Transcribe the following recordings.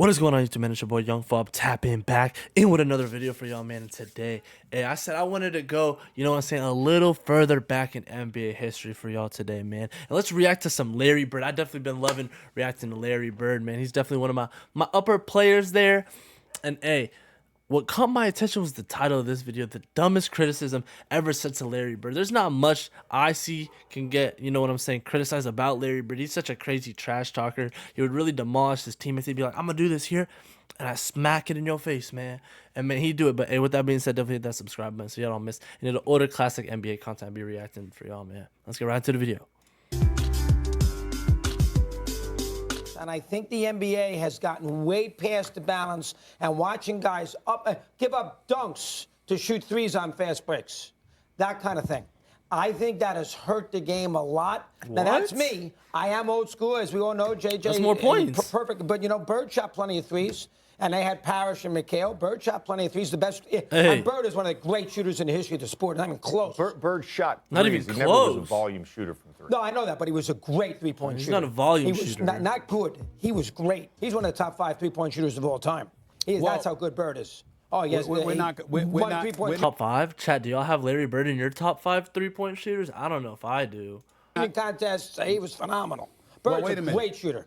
What is going on, YouTube, man? It's your boy YUNGFAB tapping back in with another video for y'all, man. And today, I said I wanted to go, you know what I'm saying, a little further back in NBA history for y'all today, man. And let's react to some Larry Bird. I've definitely been loving reacting to Larry Bird, man. He's definitely one of my upper players there. And what caught my attention was the title of this video, the dumbest criticism ever said to Larry Bird. There's not much I see can get, you know what I'm saying, criticized about Larry Bird. He's such a crazy trash talker. He would really demolish his teammates. He'd be like, I'm going to do this here, and I smack it in your face, man. And, man, he'd do it. But, hey, with that being said, definitely hit that subscribe button so y'all don't miss any of the older classic NBA content I'll be reacting for y'all, man. Let's get right into the video. And I think the NBA has gotten way past the balance and watching guys give up dunks to shoot threes on fast breaks, that kind of thing. I think that has hurt the game a lot. What? Now, that's me. I am old school, as we all know. JJ. That's more points. Perfect. But, you know, Bird shot plenty of threes. And they had Parrish and McHale. Bird shot plenty of threes. The best. Hey. And Bird is one of the great shooters in the history of the sport. Not even close. Bird shot threes. Not even He close. never was a volume shooter from three. No, I know that, but he was a great three-point shooter. He's not a volume he was shooter. Not good. He was great. He's one of the top 5 three-point shooters of all time. That's how good Bird is. Oh, yes. We're not Top 5? Chad, do y'all have Larry Bird in your top 5 three-point shooters? I don't know if I do. Contest, he was phenomenal. Bird's wait a a minute. great shooter.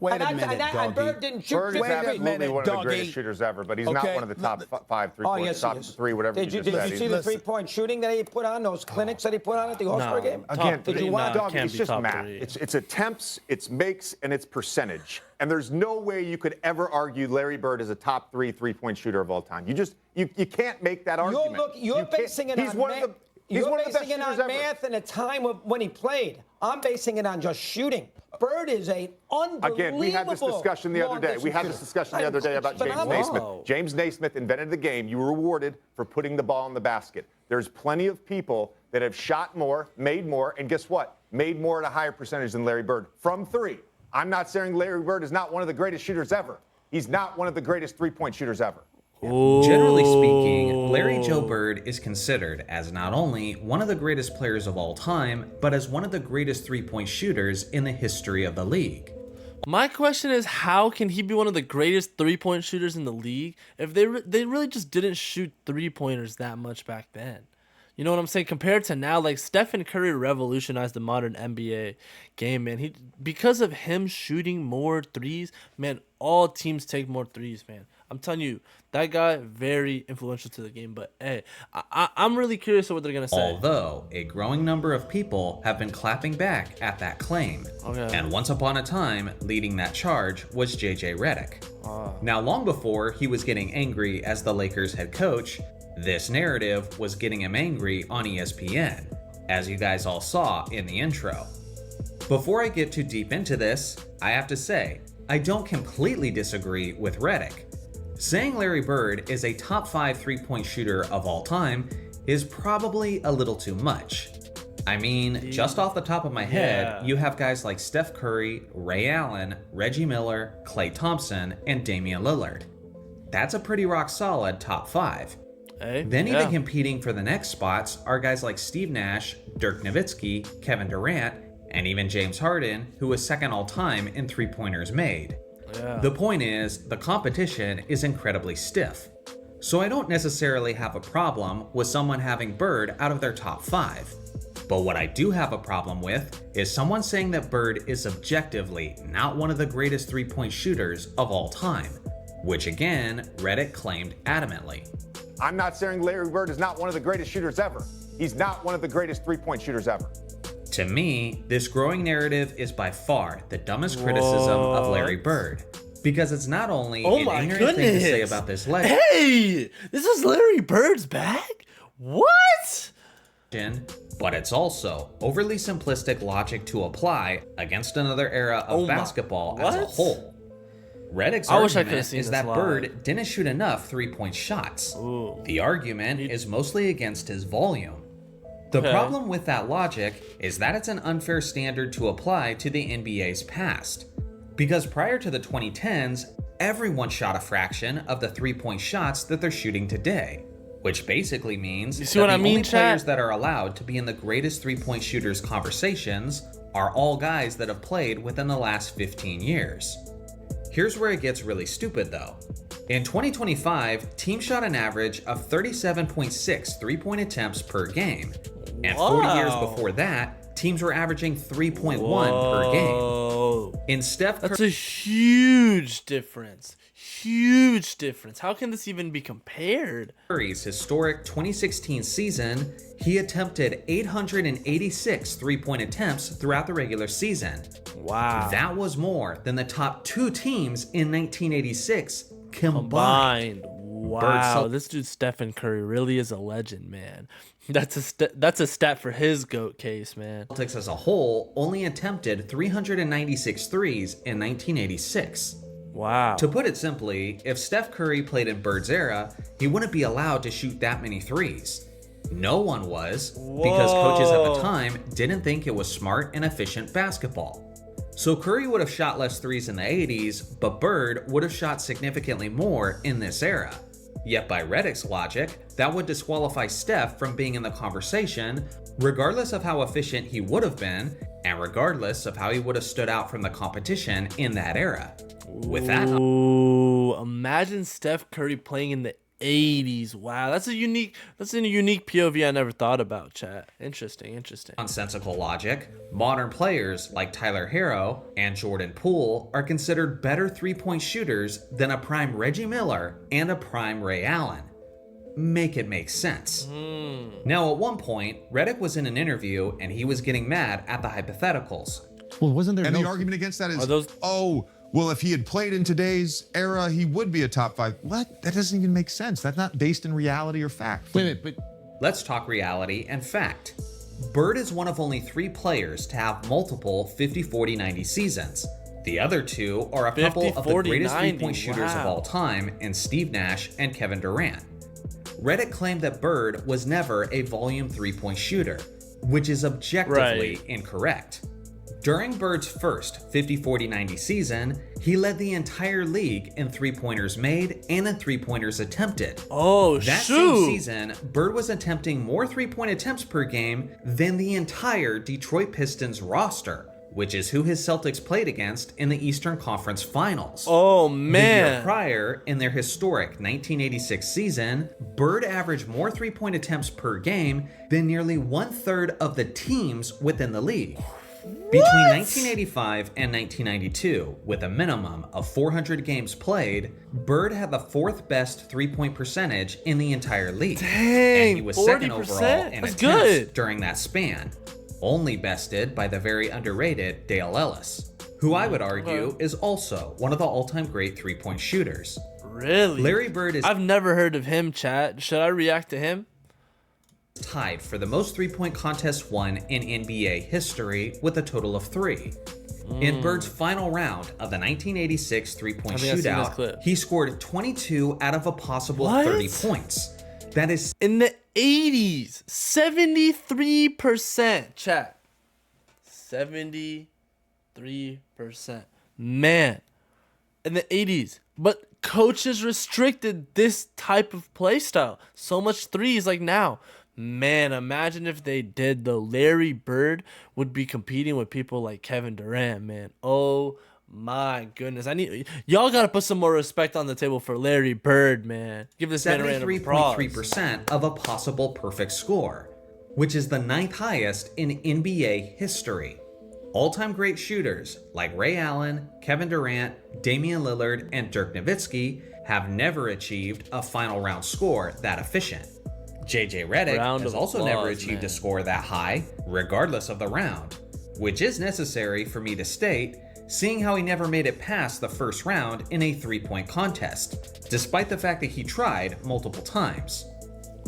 Wait a minute, and Bird doggy. didn't shoot Bird is 50 absolutely one of the doggy. greatest shooters ever, but he's not Okay. one of the top 5 Oh, three-point, yes, top he is. 3, whatever Did you just said. see the three-point shooting that he put on, those clinics that he put on at the All-Star game? Again, Did you watch? dog, can't it's be just top math. 3. It's attempts, it's makes, and it's percentage. And there's no way you could ever argue Larry Bird is a top 3 three-point shooter of all time. You can't make that argument. You're basing it on math. He's one of the best basing it shooters on ever. math and a time of when he played. I'm basing it on just shooting. Bird is a unbelievable. Again, we had this discussion the other day. We had this discussion the other day about James Naismith. James Naismith invented the game. You were rewarded for putting the ball in the basket. There's plenty of people that have shot more, made more, and guess what? Made more at a higher percentage than Larry Bird from 3. I'm not saying Larry Bird is not one of the greatest shooters ever. He's not one of the greatest three-point shooters ever. Generally speaking, Larry Joe Bird is considered as not only one of the greatest players of all time, but as one of the greatest three-point shooters in the history of the league. My question is, how can he be one of the greatest three-point shooters in the league if they really just didn't shoot three-pointers that much back then? You know what I'm saying? Compared to now, like Stephen Curry revolutionized the modern NBA game, man. Because of him shooting more threes, man, all teams take more threes, man. I'm telling you, that guy, very influential to the game. But, hey, I'm really curious of what they're going to say. Although, a growing number of people have been clapping back at that claim. Okay. And once upon a time, leading that charge was JJ Redick. Now, long before he was getting angry as the Lakers head coach, this narrative was getting him angry on ESPN, as you guys all saw in the intro. Before I get too deep into this, I have to say, I don't completely disagree with Redick. Saying Larry Bird is a top 5 three-point shooter of all time is probably a little too much. I mean, just off the top of my head, you have guys like Steph Curry, Ray Allen, Reggie Miller, Klay Thompson, and Damian Lillard. That's a pretty rock-solid top 5. Then even competing for the next spots are guys like Steve Nash, Dirk Nowitzki, Kevin Durant, and even James Harden, who was second all-time in three-pointers made. The point is, the competition is incredibly stiff. So I don't necessarily have a problem with someone having Bird out of their top 5. But what I do have a problem with is someone saying that Bird is objectively not one of the greatest three-point shooters of all time, which again, Redick claimed adamantly. I'm not saying Larry Bird is not one of the greatest shooters ever. He's not one of the greatest three-point shooters ever. To me, this growing narrative is by far the dumbest criticism of Larry Bird, because it's not only an ignorant thing to say about this legend. Hey, this is Larry Bird's bag? What? But it's also overly simplistic logic to apply against another era of basketball as a whole. Redick's argument is that Bird didn't shoot enough three-point shots. The argument is mostly against his volume. The problem with that logic is that it's an unfair standard to apply to the NBA's past. Because prior to the 2010s, everyone shot a fraction of the three-point shots that they're shooting today. Which basically means that the only players that are allowed to be in the greatest three-point shooters conversations are all guys that have played within the last 15 years. Here's where it gets really stupid though. In 2025, teams shot an average of 37.6 three-point attempts per game. And 40 years before that, teams were averaging 3.1 per game. In That's a huge difference. Huge difference. How can this even be compared? Curry's historic 2016 season, he attempted 886 three-point attempts throughout the regular season. Wow. That was more than the top 2 teams in 1986 combined. Wow, this dude Stephen Curry really is a legend, man. That's a stat for his GOAT case, man. Celtics as a whole only attempted 396 threes in 1986. Wow. To put it simply, if Steph Curry played in Bird's era, he wouldn't be allowed to shoot that many threes. No one was, because coaches at the time didn't think it was smart and efficient basketball. So Curry would have shot less threes in the 80s, but Bird would have shot significantly more in this era. Yet by Redick's logic, that would disqualify Steph from being in the conversation, regardless of how efficient he would have been, and regardless of how he would have stood out from the competition in that era. With that, imagine Steph Curry playing in the 80s. Wow, that's a unique POV I never thought about, chat. Interesting. nonsensical logic, modern players like Tyler Herro and Jordan Poole are considered better three-point shooters than a prime Reggie Miller and a prime Ray Allen. Make it make sense. Now, at one point, Redick was in an interview and he was getting mad at the hypotheticals. Well, wasn't there And no... the argument against that is, those- oh, well, if he had played in today's era, he would be a top 5. What? That doesn't even make sense. That's not based in reality or fact. Wait a minute, but Let's talk reality and fact. Bird is one of only 3 players to have multiple 50-40-90 seasons. The other 2 are a couple of the greatest 50-40-90, three-point shooters of wow. all time in Steve Nash and Kevin Durant. Redick claimed that Bird was never a volume three-point shooter, which is objectively incorrect. During Bird's first 50-40-90 season, he led the entire league in three-pointers made and in three-pointers attempted. Oh, That shoot. same season, Bird was attempting more three-point attempts per game than the entire Detroit Pistons roster, which is who his Celtics played against in the Eastern Conference Finals. Oh, The year man. prior, in their historic 1986 season, Bird averaged more three-point attempts per game than nearly 1/3 of the teams within the league. Between 1985 and 1992, with a minimum of 400 games played, Bird had the 4th best three-point percentage in the entire league. Dang, and he was second 40%? overall in That's attempts good. during that span, only bested by the very underrated Dale Ellis, who I would argue is also one of the all-time great three-point shooters. Really? Larry Bird is I've never heard of him, chat. Should I react to him? tied for the most three-point contests won in NBA history with a total of 3. In Bird's final round of the 1986 three-point I think I've seen this shootout, clip. he scored 22 out of a possible What? 30 points. That is In the 80s, 73%, chat. 73%. Man, in the 80s. But coaches restricted this type of play style. So much threes like now. Man, imagine if they did though. Larry Bird would be competing with people like Kevin Durant, man. Oh my goodness. Y'all gotta put some more respect on the table for Larry Bird, man. Give this man a round of applause. 73.3% of a possible perfect score, which is the 9th highest in NBA history. All-time great shooters like Ray Allen, Kevin Durant, Damian Lillard, and Dirk Nowitzki have never achieved a final round score that efficient. JJ Redick Round has of also never applause, achieved man. a score that high, regardless of the round, which is necessary for me to state, seeing how he never made it past the first round in a three-point contest, despite the fact that he tried multiple times.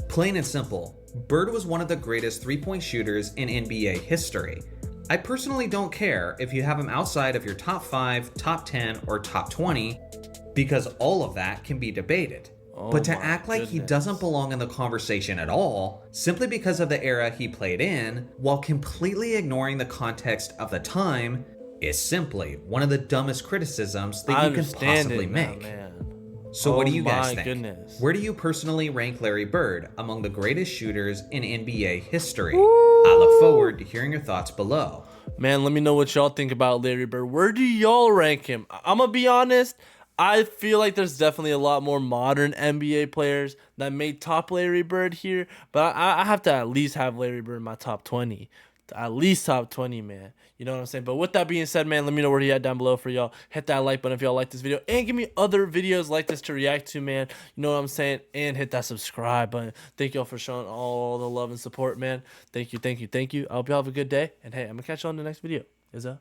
Plain and simple, Bird was one of the greatest three-point shooters in NBA history. I personally don't care if you have him outside of your top 5, top 10, or top 20, because all of that can be debated. But to my act like he goodness. doesn't belong in the conversation at all, simply because of the era he played in, while completely ignoring the context of the time, is simply one of the dumbest criticisms that I you can understand possibly it now, make. man. So what Oh do you guys my think? goodness. Where do you personally rank Larry Bird among the greatest shooters in NBA history? Woo! I look forward to hearing your thoughts below. Man, let me know what y'all think about Larry Bird. Where do y'all rank him? I'm going to be honest. I feel like there's definitely a lot more modern NBA players that may top Larry Bird here. But I have to at least have Larry Bird in my top 20. At least top 20, man. You know what I'm saying? But with that being said, man, let me know where he at down below for y'all. Hit that like button if y'all like this video. And give me other videos like this to react to, man. You know what I'm saying? And hit that subscribe button. Thank y'all for showing all the love and support, man. Thank you, thank you, thank you. I hope y'all have a good day. And hey, I'm going to catch y'all in the next video. Is that?